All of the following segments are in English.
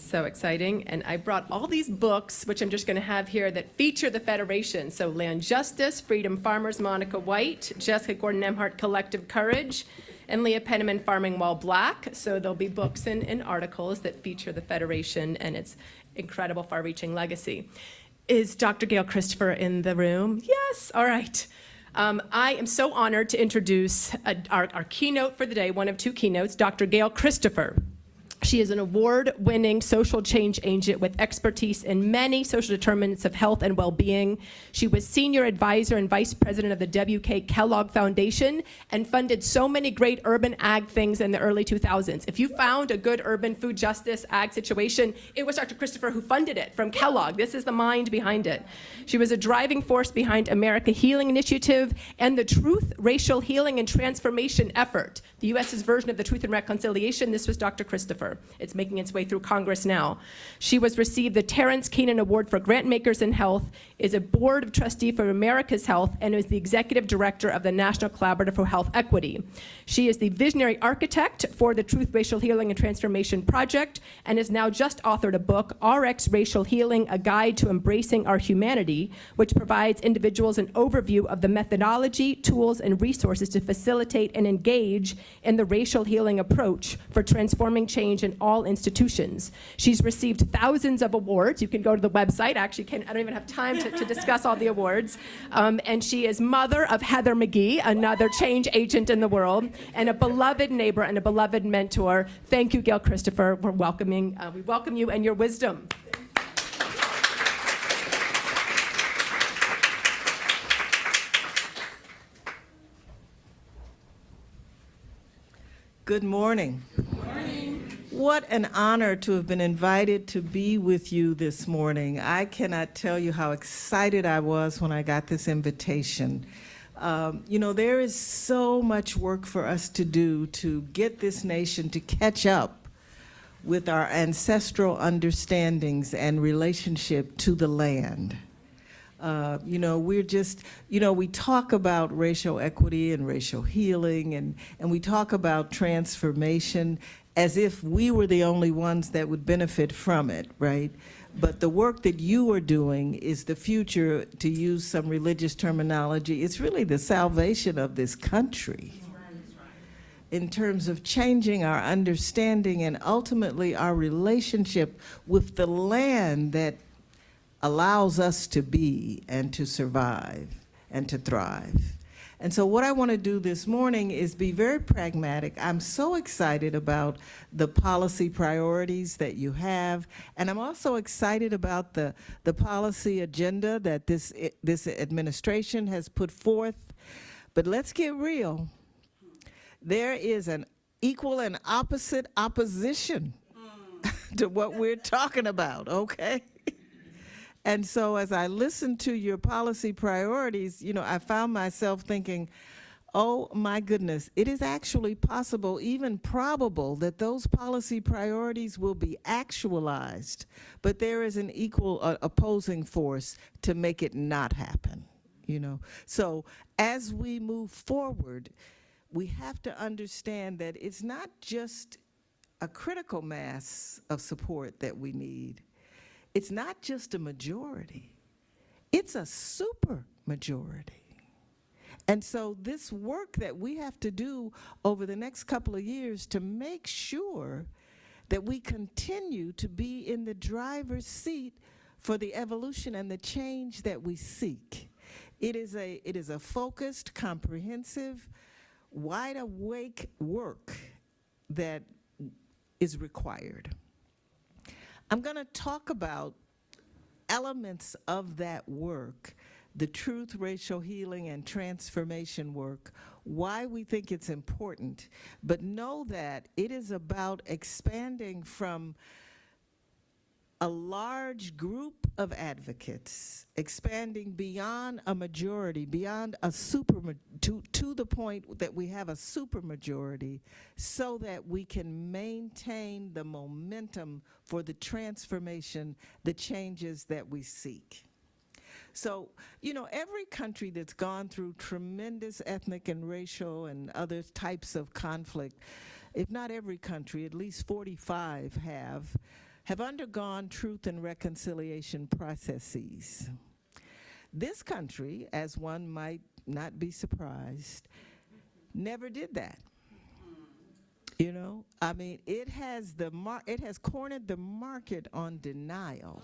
So exciting. And I brought all these books, which I'm just going to have here, that feature the Federation. So Land Justice, Freedom Farmers, Monica White, Jessica Gordon-Emhart, Collective Courage, and Leah Penniman, Farming While Black. So there'll be books and articles that feature the Federation and its incredible far-reaching legacy. Is Dr. Gail Christopher in the room? Yes, all right. I am so honored to introduce our keynote for the day, one of two keynotes, Dr. Gail Christopher. She is an award-winning social change agent with expertise in many social determinants of health and well-being. She was senior advisor and vice president of the W.K. Kellogg Foundation and funded so many great urban ag things in the early 2000s. If you found a good urban food justice ag situation, it was Dr. Christopher who funded it from Kellogg. This is the mind behind it. She was a driving force behind America Healing Initiative and the Truth, Racial Healing and Transformation effort. The U.S.'s version of the Truth and Reconciliation. This was Dr. Christopher. It's making its way through Congress now. She was received the Terrence Keenan Award for Grantmakers in Health, is a board of trustee for America's Health, and is the executive director of the National Collaborative for Health Equity. She is the visionary architect for the Truth, Racial Healing and Transformation Project, and has now just authored a book, RX Racial Healing, A Guide to Embracing Our Humanity, which provides individuals an overview of the methodology, tools, and resources to facilitate and engage in the racial healing approach for transforming change in all institutions. She's received thousands of awards. You can go to the website. Actually, I don't even have time to discuss all the awards. And she is mother of Heather McGee, another change agent in the world, and a beloved neighbor and a beloved mentor. Thank you, Gail Christopher. We welcome you and your wisdom. Good morning. Good morning. What an honor to have been invited to be with you this morning. I cannot tell you how excited I was when I got this invitation. You know, there is so much work for us to do to get this nation to catch up with our ancestral understandings and relationship to the land. You know, we're just, you know, we talk about racial equity and racial healing, and we talk about transformation as if we were the only ones that would benefit from it, right? But the work that you are doing is the future, to use some religious terminology. It's really the salvation of this country in terms of changing our understanding and ultimately our relationship with the land that allows us to be and to survive and to thrive. And so what I want to do this morning is be very pragmatic. I'm so excited about the policy priorities that you have, and I'm also excited about the policy agenda that this administration has put forth. But let's get real. There is an equal and opposite opposition to what we're talking about, okay? And so as I listened to your policy priorities, you know, I found myself thinking, oh my goodness, it is actually possible, even probable, that those policy priorities will be actualized, but there is an equal opposing force to make it not happen, you know. So as we move forward, we have to understand that it's not just a critical mass of support that we need. It's not just a majority, it's a super majority. And so this work that we have to do over the next couple of years to make sure that we continue to be in the driver's seat for the evolution and the change that we seek. It is a focused, comprehensive, wide awake work that is required. I'm going to talk about elements of that work, the truth, racial healing, and transformation work, why we think it's important, but know that it is about expanding from a large group of advocates, expanding beyond a majority, beyond a to the point that we have a supermajority, so that we can maintain the momentum for the transformation, the changes that we seek. So, you know, every country that's gone through tremendous ethnic and racial and other types of conflict, if not every country, at least 45 have, have undergone truth and reconciliation processes. This country, as one might not be surprised, never did that. You know, I mean, it has cornered the market on denial.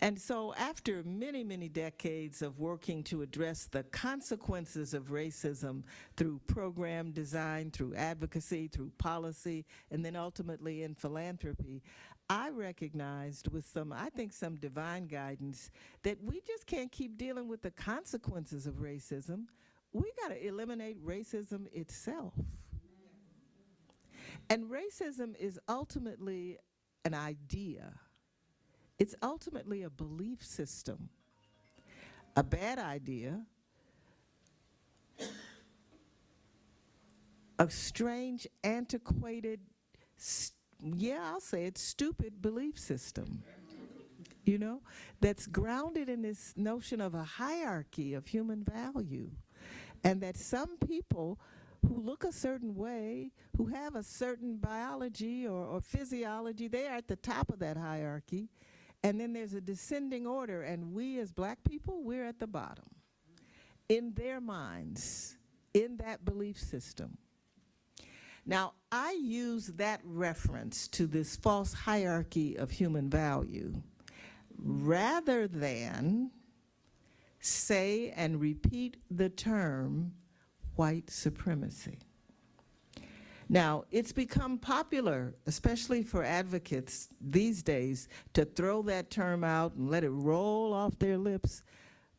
And so after many, many decades of working to address the consequences of racism through program design, through advocacy, through policy, and then ultimately in philanthropy, I recognized with I think some divine guidance that we just can't keep dealing with the consequences of racism. We got to eliminate racism itself. And racism is ultimately an idea. It's ultimately a belief system, a bad idea, a strange, antiquated, I'll say it, stupid belief system, you know, that's grounded in this notion of a hierarchy of human value, and that some people who look a certain way, who have a certain biology or physiology, they are at the top of that hierarchy. And then there's a descending order, and we as black people, we're at the bottom. In their minds, in that belief system. Now, I use that reference to this false hierarchy of human value rather than say and repeat the term white supremacy. Now, it's become popular, especially for advocates these days, to throw that term out and let it roll off their lips.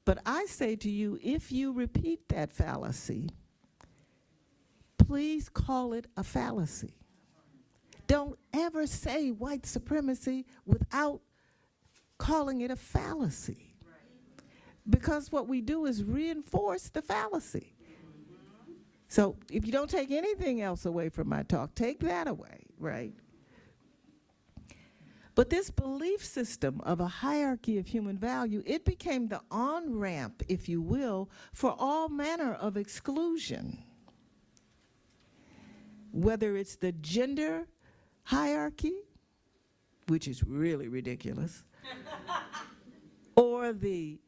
But I say to you, if you repeat that fallacy, please call it a fallacy. Don't ever say white supremacy without calling it a fallacy. Because what we do is reinforce the fallacy. So if you don't take anything else away from my talk, take that away, right? But this belief system of a hierarchy of human value, it became the on-ramp, if you will, for all manner of exclusion. Whether it's the gender hierarchy, which is really ridiculous, or the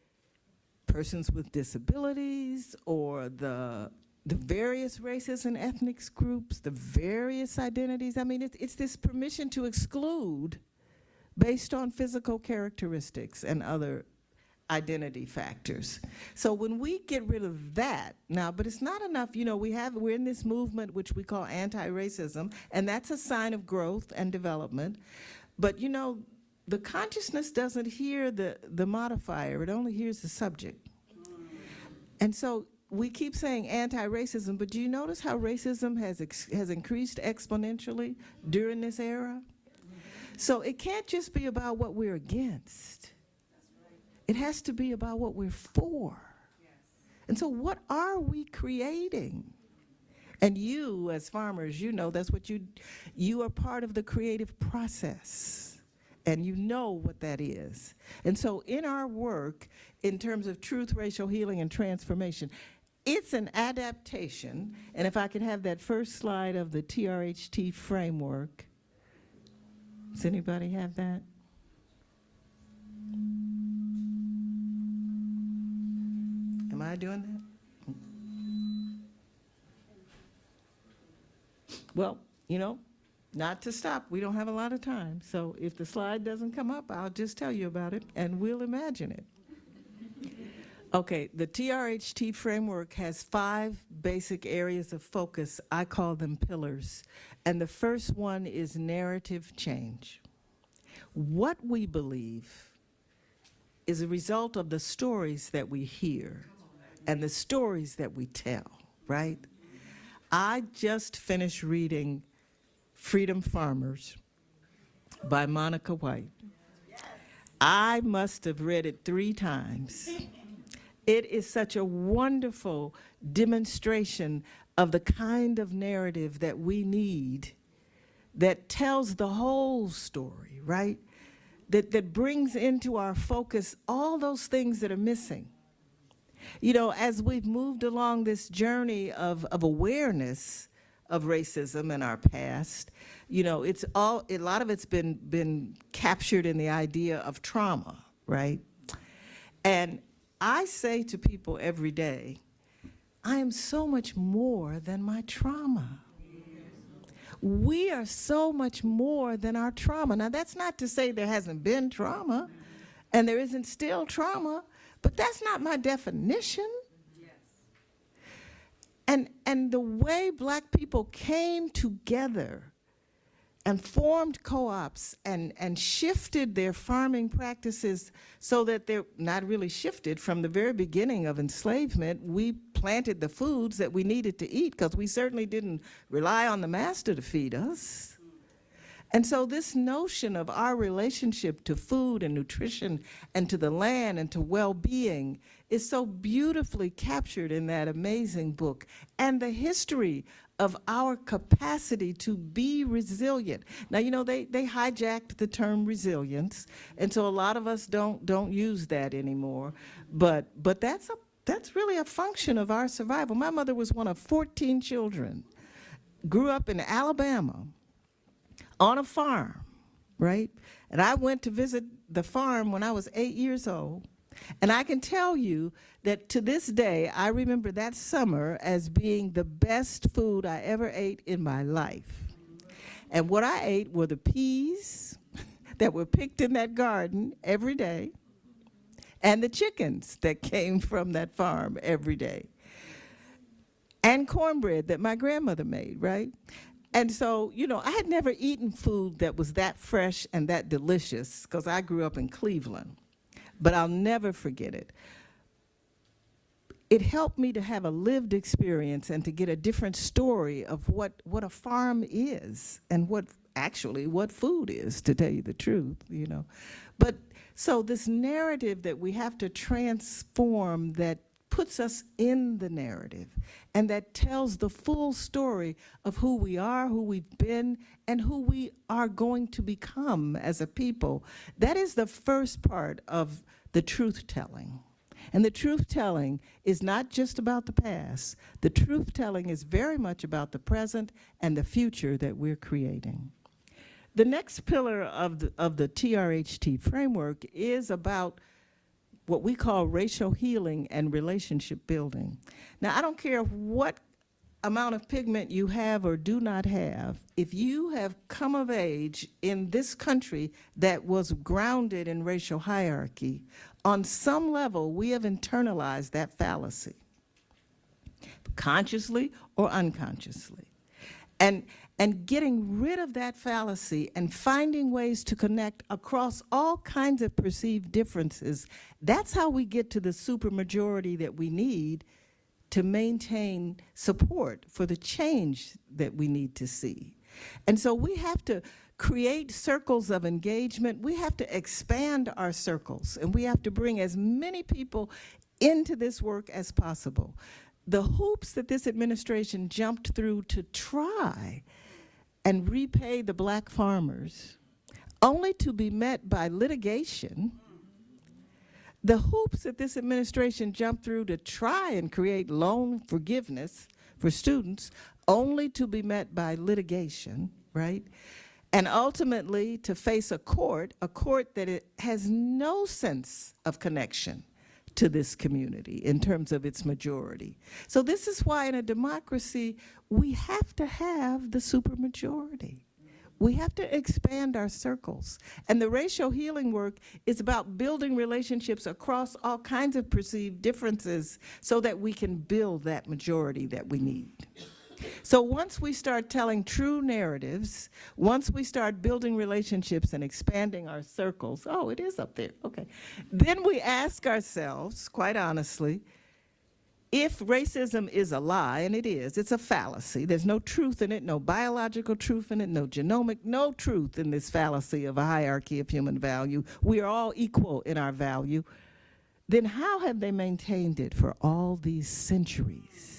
persons with disabilities, or the various races and ethnic groups, the various identities. I mean, it's this permission to exclude based on physical characteristics and other identity factors. So when we get rid of that, now, but it's not enough, you know, we're in this movement which we call anti-racism, and that's a sign of growth and development. But you know, the consciousness doesn't hear the modifier, it only hears the subject. And so we keep saying anti-racism, but do you notice how racism has increased exponentially during this era? So it can't just be about what we're against. It has to be about what we're for. And so what are we creating? And you, as farmers, you know that's what you are part of the creative process. And you know what that is. And so in our work, in terms of truth, racial healing, and transformation, it's an adaptation, and if I could have that first slide of the TRHT framework. Does anybody have that? Am I doing that? Well, you know, not to stop. We don't have a lot of time. So if the slide doesn't come up, I'll just tell you about it, and we'll imagine it. Okay, the TRHT framework has 5 basic areas of focus. I call them pillars. And the first one is narrative change. What we believe is a result of the stories that we hear and the stories that we tell, right? I just finished reading Freedom Farmers by Monica White. I must have read it 3 times. It is such a wonderful demonstration of the kind of narrative that we need that tells the whole story, right? That brings into our focus all those things that are missing. You know, as we've moved along this journey of awareness of racism in our past. You know, a lot of it's been captured in the idea of trauma, right? And I say to people every day, I am so much more than my trauma. We are so much more than our trauma. Now, that's not to say there hasn't been trauma and there isn't still trauma, but that's not my definition. And the way Black people came together and formed co-ops and shifted their farming practices so that they're not really shifted from the very beginning of enslavement. We planted the foods that we needed to eat because we certainly didn't rely on the master to feed us. And so this notion of our relationship to food and nutrition and to the land and to well-being is so beautifully captured in that amazing book. And the history of our capacity to be resilient. Now, you know, they hijacked the term resilience, and so a lot of us don't use that anymore. But that's really a function of our survival. My mother was one of 14 children, grew up in Alabama, on a farm, right? And I went to visit the farm when I was 8 years old. And I can tell you that to this day, I remember that summer as being the best food I ever ate in my life. And what I ate were the peas that were picked in that garden every day and the chickens that came from that farm every day and cornbread that my grandmother made, right? And so, you know, I had never eaten food that was that fresh and that delicious because I grew up in Cleveland, but I'll never forget it. It helped me to have a lived experience and to get a different story of what a farm is and what food is, to tell you the truth, you know. But so this narrative that we have to transform that puts us in the narrative and that tells the full story of who we are, who we've been, and who we are going to become as a people. That is the first part of the truth-telling. And the truth-telling is not just about the past. The truth-telling is very much about the present and the future that we're creating. The next pillar of the TRHT framework is about what we call racial healing and relationship building. Now, I don't care what amount of pigment you have or do not have, if you have come of age in this country that was grounded in racial hierarchy, on some level, we have internalized that fallacy, consciously or unconsciously. And getting rid of that fallacy and finding ways to connect across all kinds of perceived differences, that's how we get to the supermajority that we need to maintain support for the change that we need to see. And so we have to create circles of engagement. We have to expand our circles, and we have to bring as many people into this work as possible. The hoops that this administration jumped through to try and repay the Black farmers, only to be met by litigation. The hoops that this administration jumped through to try and create loan forgiveness for students, only to be met by litigation, right? And ultimately to face a court that it has no sense of connection to this community in terms of its majority. So this is why in a democracy, we have to have the supermajority. We have to expand our circles. And the racial healing work is about building relationships across all kinds of perceived differences so that we can build that majority that we need. So once we start telling true narratives, once we start building relationships and expanding our circles, oh, it is up there, okay. Then we ask ourselves, quite honestly, if racism is a lie, and it is, it's a fallacy, there's no truth in it, no biological truth in it, no genomic, no truth in this fallacy of a hierarchy of human value. We are all equal in our value. Then how have they maintained it for all these centuries?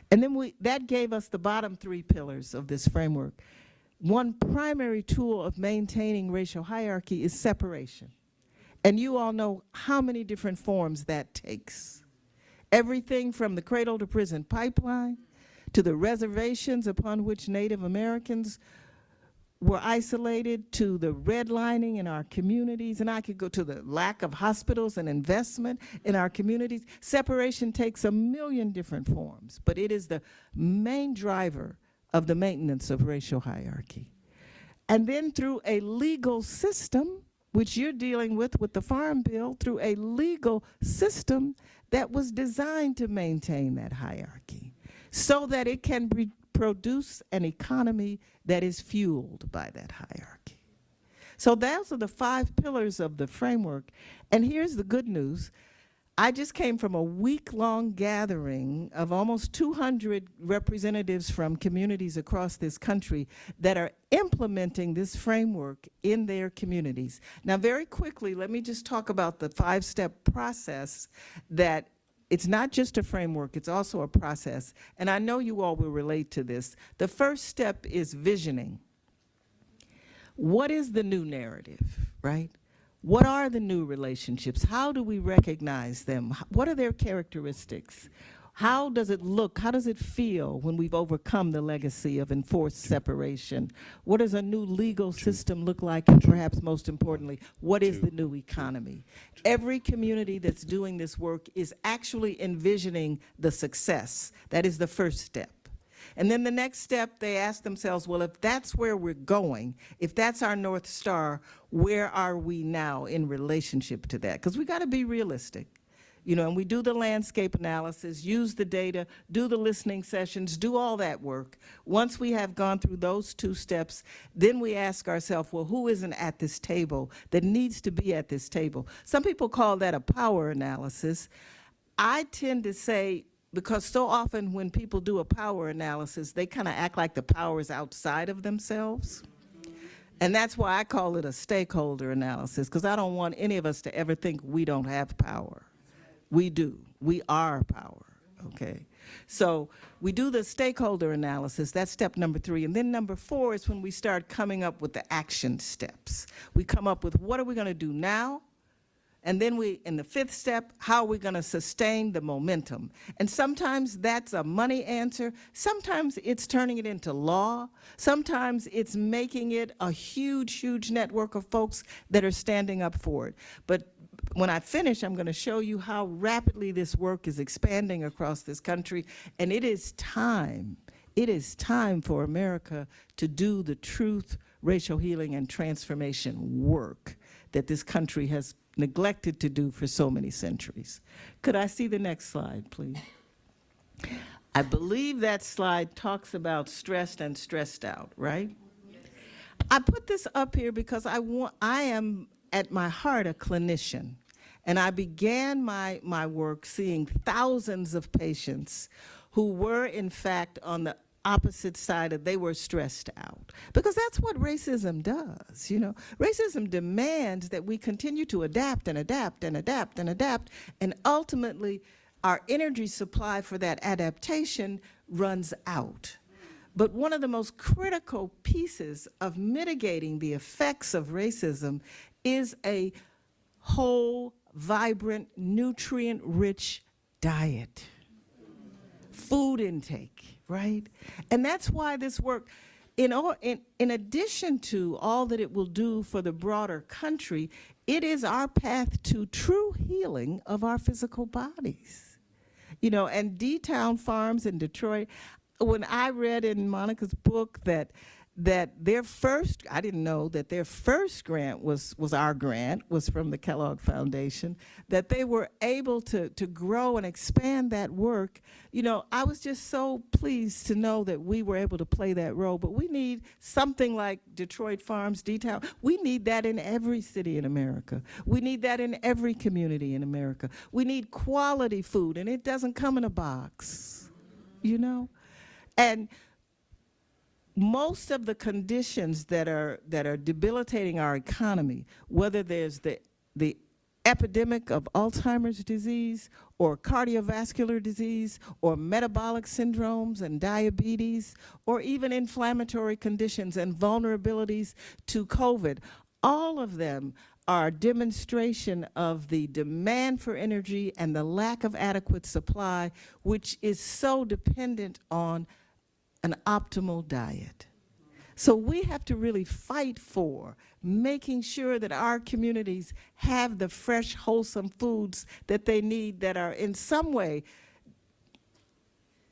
And then that gave us the bottom three pillars of this framework. One primary tool of maintaining racial hierarchy is separation. And you all know how many different forms that takes. Everything from the cradle to prison pipeline, to the reservations upon which Native Americans were isolated, to the redlining in our communities, and I could go to the lack of hospitals and investment in our communities. Separation takes a million different forms, but it is the main driver of the maintenance of racial hierarchy. And then through a legal system, which you're dealing with the Farm Bill, through a legal system that was designed to maintain that hierarchy so that it can produce an economy that is fueled by that hierarchy. So those are the 5 pillars of the framework. And here's the good news. I just came from a week-long gathering of almost 200 representatives from communities across this country that are implementing this framework in their communities. Now, very quickly, let me just talk about the 5-step process that it's not just a framework, it's also a process. And I know you all will relate to this. The first step is visioning. What is the new narrative, right? What are the new relationships? How do we recognize them? What are their characteristics? How does it look? How does it feel when we've overcome the legacy of enforced separation? What does a new legal system look like? And perhaps most importantly, what is the new economy? Every community that's doing this work is actually envisioning the success. That is the first step. And then the next step, they ask themselves, well, if that's where we're going, if that's our North Star, where are we now in relationship to that? Because we got to be realistic. You know, and we do the landscape analysis, use the data, do the listening sessions, do all that work. Once we have gone through those 2 steps, then we ask ourselves, well, who isn't at this table that needs to be at this table? Some people call that a power analysis. I tend to say, because so often when people do a power analysis, they kind of act like the power is outside of themselves. And that's why I call it a stakeholder analysis, because I don't want any of us to ever think we don't have power. We do. We are power, okay? So we do the stakeholder analysis. That's step number 3. And then number 4 is when we start coming up with the action steps. We come up with what are we going to do now? And then in the 5th step, how are we going to sustain the momentum? And sometimes that's a money answer. Sometimes it's turning it into law. Sometimes it's making it a huge, huge network of folks that are standing up for it. But when I finish, I'm going to show you how rapidly this work is expanding across this country. And it is time for America to do the truth, racial healing, and transformation work that this country has neglected to do for so many centuries. Could I see the next slide, please? I believe that slide talks about stressed and stressed out, right? Yes. I put this up here because I am at my heart a clinician, and I began my work seeing thousands of patients who were in fact on the opposite side of, they were stressed out, because that's what racism does. You know, racism demands that we continue to adapt and adapt and adapt and adapt, and ultimately our energy supply for that adaptation runs out. But one of the most critical pieces of mitigating the effects of racism is a whole, vibrant, nutrient-rich diet, food intake, right? And that's why this work, in addition to all that it will do for the broader country, it is our path to true healing of our physical bodies. You know, and D-Town Farms in Detroit, when I read in Monica's book that their first, I didn't know that their first grant was our grant, was from the Kellogg Foundation, that they were able to grow and expand that work. You know, I was just so pleased to know that we were able to play that role. But we need something like Detroit Farms, D-Town. We need that in every city in America. We need that in every community in America. We need quality food, and it doesn't come in a box, you know? And most of the conditions that are debilitating our economy, whether there's the epidemic of Alzheimer's disease or cardiovascular disease or metabolic syndromes and diabetes, or even inflammatory conditions and vulnerabilities to COVID, all of them are a demonstration of the demand for energy and the lack of adequate supply, which is so dependent on an optimal diet. So we have to really fight for making sure that our communities have the fresh, wholesome foods that they need that are in some way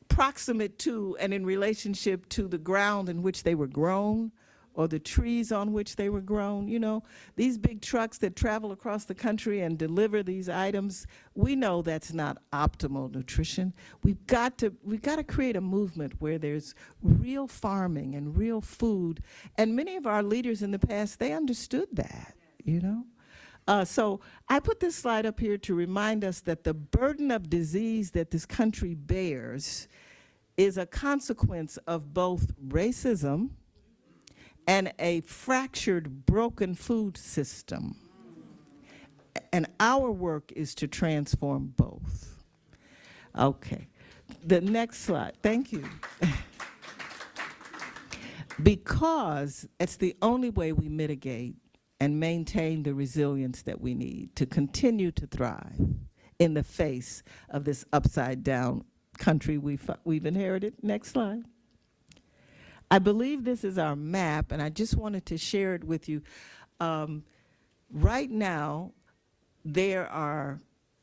proximate to and in relationship to the ground in which they were grown or the trees on which they were grown. You know, these big trucks that travel across the country and deliver these items, we know that's not optimal nutrition. We've got to create a movement where there's real farming and real food. And many of our leaders in the past, they understood that, you know. So I put this slide up here to remind us that the burden of disease that this country bears is a consequence of both racism and a fractured, broken food system. And our work is to transform both. Okay, the next slide, thank you. Because it's the only way we mitigate and maintain the resilience that we need to continue to thrive in the face of this upside down country we've inherited. Next slide. I believe this is our map, and I just wanted to share it with you. Right now, there are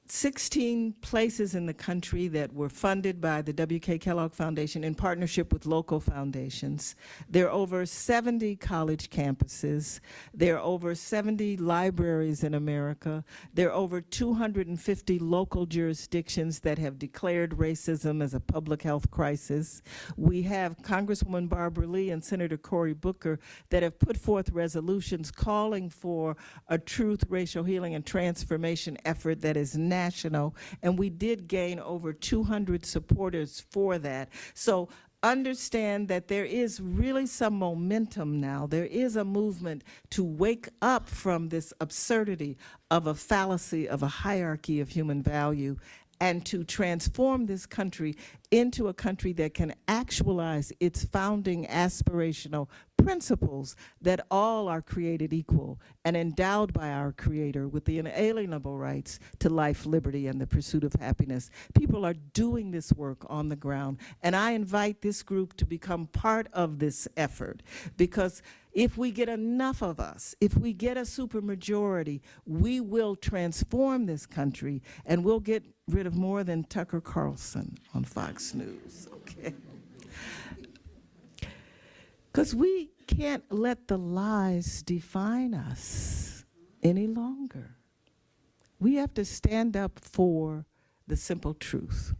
16 places in the country that were funded by the W.K. Kellogg Foundation in partnership with local foundations. There are over 70 college campuses. There are over 70 libraries in America. There are over 250 local jurisdictions that have declared racism as a public health crisis. We have Congresswoman Barbara Lee and Senator Cory Booker that have put forth resolutions calling for a truth, racial healing, and transformation effort that is national, and we did gain over 200 supporters for that. So understand that there is really some momentum now. There is a movement to wake up from this absurdity of a fallacy of a hierarchy of human value and to transform this country into a country that can actualize its founding aspirational principles that all are created equal and endowed by our Creator with the inalienable rights to life, liberty, and the pursuit of happiness. People are doing this work on the ground, and I invite this group to become part of this effort, because if we get enough of us, if we get a supermajority, we will transform this country, and we'll get rid of more than Tucker Carlson on Fox News, okay? Because we can't let the lies define us any longer. We have to stand up for the simple truth.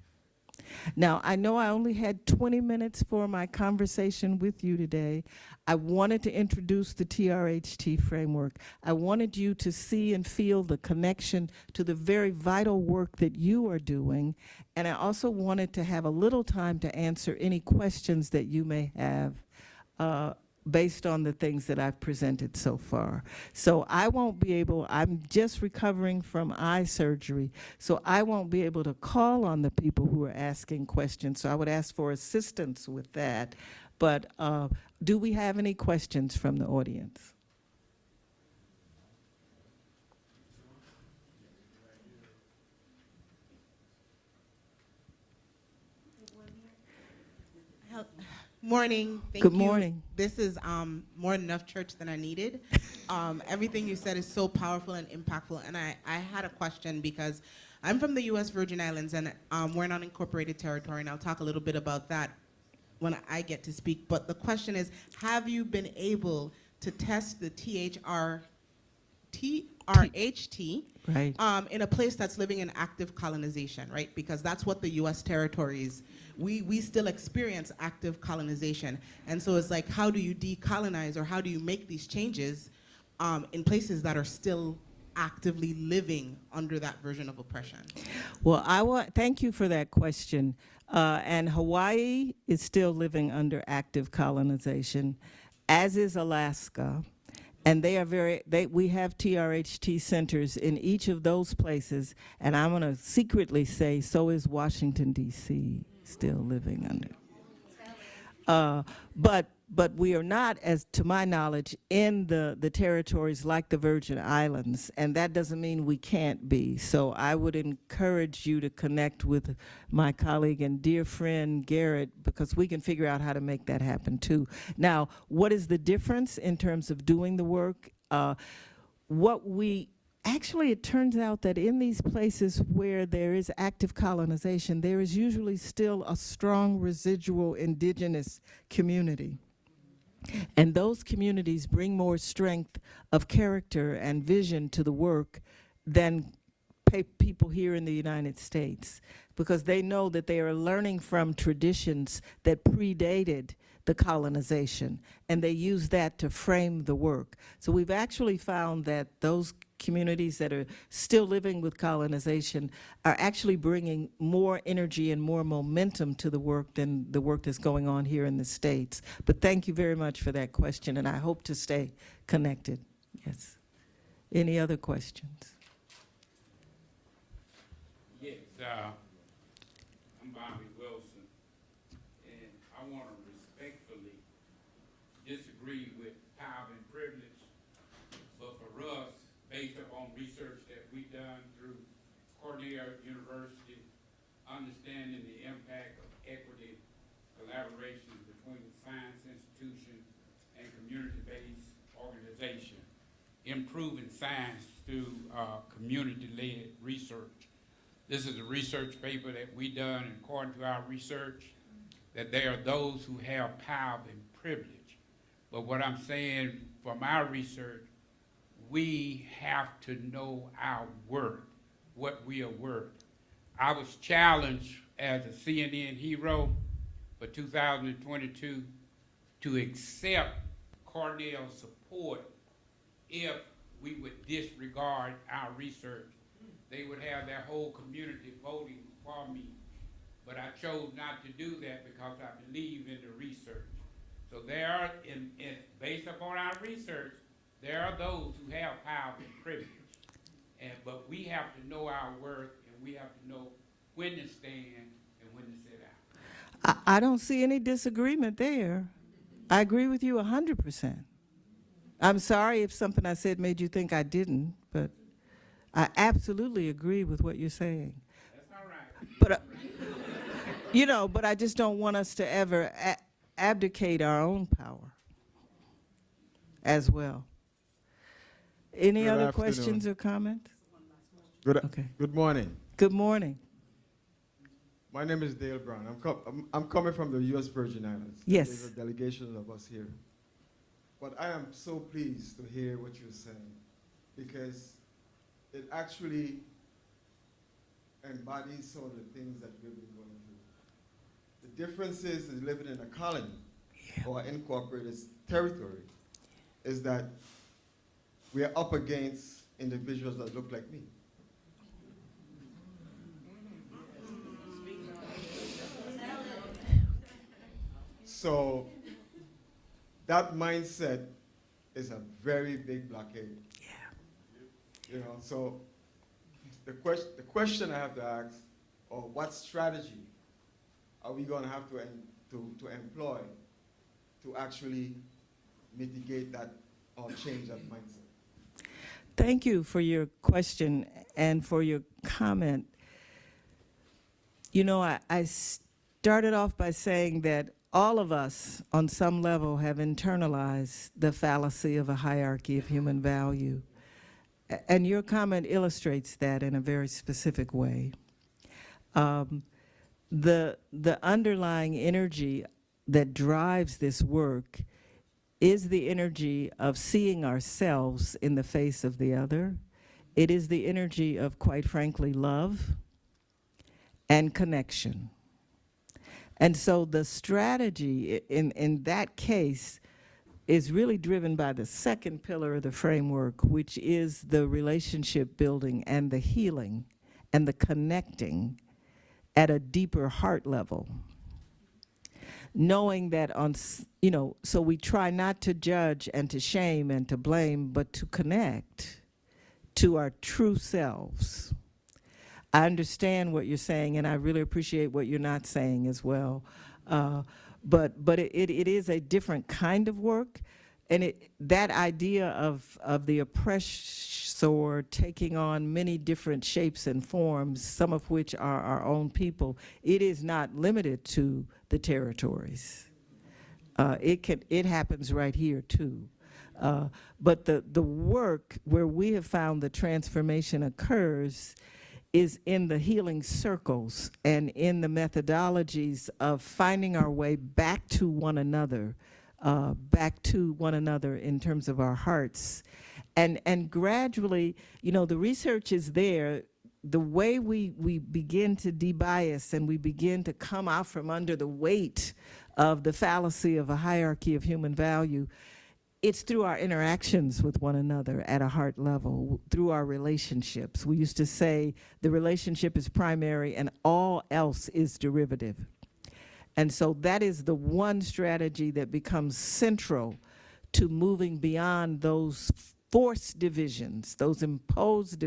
Now, I know I only had 20 minutes for my conversation with you today. I wanted to introduce the TRHT framework. I wanted you to see and feel the connection to the very vital work that you are doing. And I also wanted to have a little time to answer any questions that you may have based on the things that I've presented so far. So I won't be able, I'm just recovering from eye surgery, so I won't be able to call on the people who are asking questions, so I would ask for assistance with that. But do we have any questions from the audience? Morning. Thank Good you. morning. This is more than enough church than I needed. Everything you said is so powerful and impactful. And I had a question because I'm from the U.S. Virgin Islands, and we're an unincorporated territory, and I'll talk a little bit about that when I get to speak. But the question is, have you been able to test the TRHT Right. in a place that's living in active colonization, right? Because that's what the U.S. territories, we still experience active colonization. And so it's like, how do you decolonize, or how do you make these changes in places that are still actively living under that version of oppression? Well, thank you for that question. And Hawaii is still living under active colonization, as is Alaska. And they are we have TRHT centers in each of those places, and I'm going to secretly say so is Washington, D.C., still living under. But but we are not, as to my knowledge, in the territories like the Virgin Islands, and that doesn't mean we can't be. So I would encourage you to connect with my colleague and dear friend Garrett, because we can figure out how to make that happen too. Now, what is the difference in terms of doing the work? Actually, it turns out that in these places where there is active colonization, there is usually still a strong residual indigenous community. And those communities bring more strength of character and vision to the work than people here in the United States, because they know that they are learning from traditions that predated the colonization, and they use that to frame the work. So we've actually found that those communities that are still living with colonization are actually bringing more energy and more momentum to the work than the work that's going on here in the States. But thank you very much for that question, and I hope to stay connected. Yes. Any other questions? Yes, I'm Bobby Wilson, and I want to respectfully disagree with power and privilege, but for us, based upon research that we've done through Cornell University, understanding the impact of equity collaboration between science institutions and community-based organization, improving science through community-led research. This is a research paper that we done, and according to our research, that there are those who have power and privilege. But what I'm saying from our research, we have to know our worth, what we are worth. I was challenged as a CNN hero for 2022 to accept Cornell's support if we would disregard our research. They would have their whole community voting for me. But I chose not to do that because I believe in the research. So there are, based upon our research, there are those who have power and privilege. But we have to know our worth, and we have to know when to stand and when to sit out. I don't see any disagreement there. I agree with you 100%. I'm sorry if something I said made you think I didn't, but I absolutely agree with what you're saying. That's all right. But, but I just don't want us to ever abdicate our own power as well. Any Good other afternoon. questions or comments? Okay. Good morning. Good morning. My name is Dale Brown. I'm coming from the U.S. Virgin Islands. Yes. There's a delegation of us here. But I am so pleased to hear what you're saying, because it actually embodies some of the things that we've been going through. The difference is living in a colony or incorporated territory is that we are up against individuals that look like me. So that mindset is a very big blockade. Yeah. So the question I have to ask, or what strategy are we going to have to employ to actually mitigate that or change that mindset? Thank you for your question and for your comment. I started off by saying that all of us, on some level, have internalized the fallacy of a hierarchy of human value. And your comment illustrates that in a very specific way. The underlying energy that drives this work is the energy of seeing ourselves in the face of the other. It is the energy of, quite frankly, love and connection. And so the strategy in that case is really driven by the second pillar of the framework, which is the relationship building and the healing and the connecting at a deeper heart level. Knowing that so we try not to judge and to shame and to blame, but to connect to our true selves. I understand what you're saying, and I really appreciate what you're not saying as well. but it is a different kind of work. And that idea of the oppressor taking on many different shapes and forms, some of which are our own people, it is not limited to the territories. It happens right here too. But the work where we have found the transformation occurs is in the healing circles and in the methodologies of finding our way back to one another in terms of our hearts. And gradually, you know, the research is there. The way we begin to debias and we begin to come out from under the weight of the fallacy of a hierarchy of human value, it's through our interactions with one another at a heart level, through our relationships. We used to say the relationship is primary and all else is derivative. And so that is the one strategy that becomes central to moving beyond those forced divisions, those imposed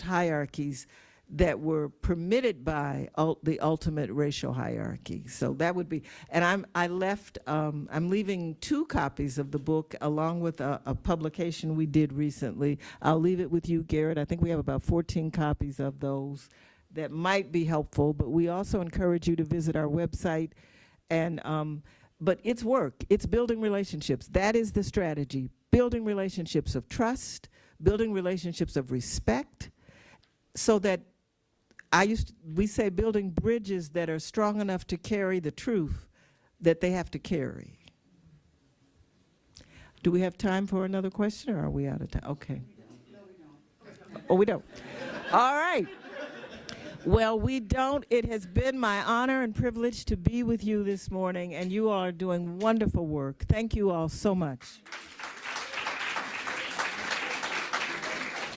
hierarchies that were permitted by the ultimate racial hierarchy. So that would be, and I'm leaving 2 copies of the book along with a publication we did recently. I'll leave it with you, Garrett. I think we have about 14 copies of those that might be helpful, but we also encourage you to visit our website. And but it's work, it's building relationships. That is the strategy, building relationships of trust, building relationships of respect, so that we say building bridges that are strong enough to carry the truth that they have to carry. Do we have time for another question, or are we out of time? Okay. No, we don't. Oh, we don't. All right. Well, we don't. It has been my honor and privilege to be with you this morning, and you all are doing wonderful work. Thank you all so much.